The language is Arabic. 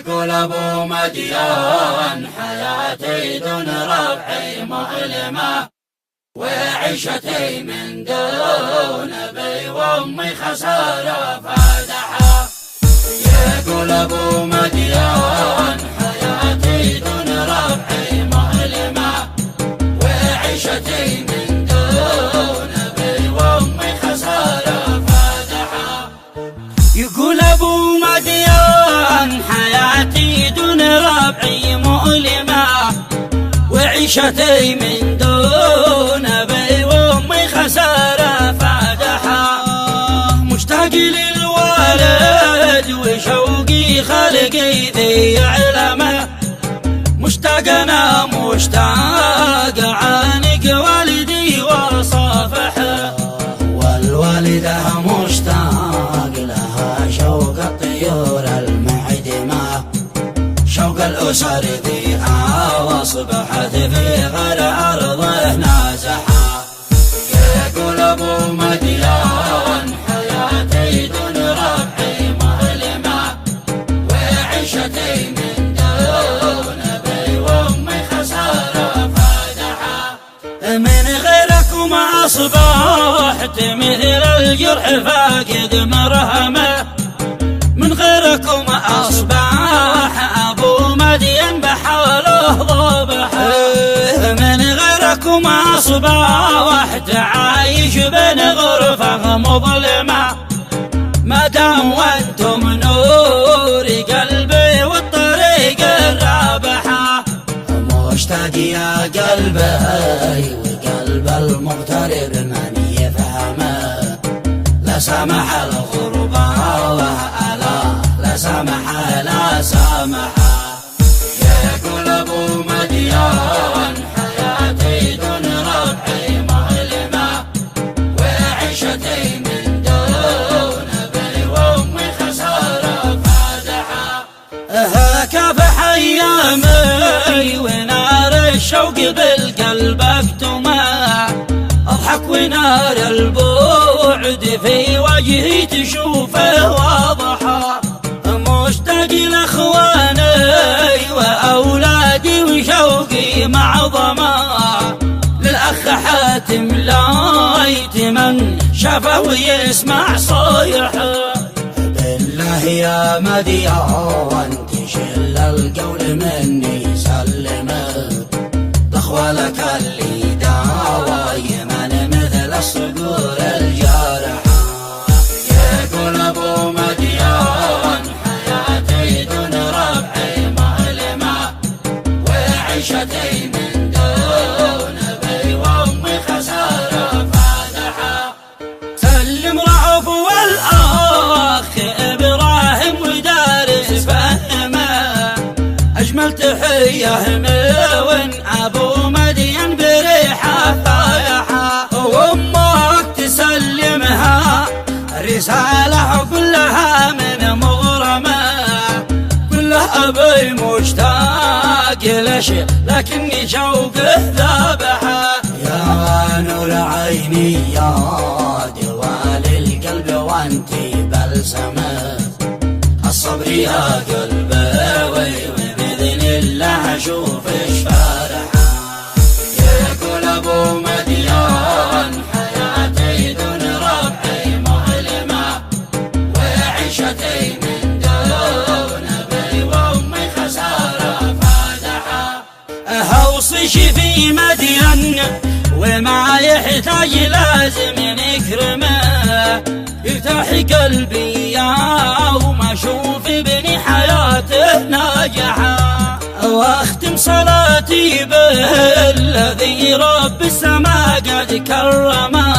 يقول ابو مديان حياتي دون ربعي مؤلمة، وعيشتي من دون ابي وامي خسارة فادحة. يقول ابو مديان حياتي دون ربعي مؤلمة، وعيشتي من دون ابي وامي خسارة فادحة. يقول ابو مديان حياتي دون ربعي مؤلمة، وعيشتي من دون ابي وامي خسارة فادحة. مشتاق للوالد وشوقي خلقي ذي علمه، مشتاق انا مشتاق عانق والدي وصافحه، والوالدة مشتاق لها شوق الطيور المعدمة، شوق الأسر ذي واصبحت في غير أرضه نازحة. يقول أبو مديان حياتي دون ربعي مؤلمة، وعيشتي من دون أبي وأمي خسارة فادحة. من غيركم أصبحت مثل الجرح فاقد مرهمه، من غيركم أصبح أبو مدين بحاله ضبحه، من غيركم أصبحت عايش بين غرفة مظلمة، ما دام وانتم نور قلبي والطريق الرابحة. مشتاق يا قلبي وقلب المغترب من يفهمه، لا سمح الغربة لا سمح لا سمح. يقول ابو مديان حياتي دون ربعي مؤلمة، وعيشتي من دون ابي وامي خسارة فادحة. كافح ايامي ونار الشوق بالقلب اكتمه، اضحك ونار البعد في وجهي تشوفه واضحه. مشتاق لاخواني واولادي وشوقي معظمه، للاخ حاتم لايت من شافه ويسمع صيحه. بالله يا مديان تشل القول مني سلمه، لاخوالك اللي دايما مثل الصقور الجارحة. يقول ابو مديان حياتي دون ربعي مؤلمة، وعيشتي من دون ابي وامي خسارة فادحة. سلم رعف والاخ ابراهيم ودارس فهمه، اجمل تحيه من ابو مدين بريحه فايحه. وامك تسلمها رساله كلها من مغرمه، كلها ابي مشتاق لشيء لكني شوقه ذابحه. يا نور عيني يا دوال القلب وانتي بلسمه، الصبر يا قلبي وبإذن الله اشوفش فرحة. يقول ابو مديان حياتي دون ربعي مؤلمة، وعيشتي من دون ابي وامي خسارة فادحة. اوصيش في مدين وما يحتاج لازم نكرمه، يرتاح قلبي يوم اشوف ابني حياته ناجحه. واختم صلاتي به الذي رب السماء قد كرمه،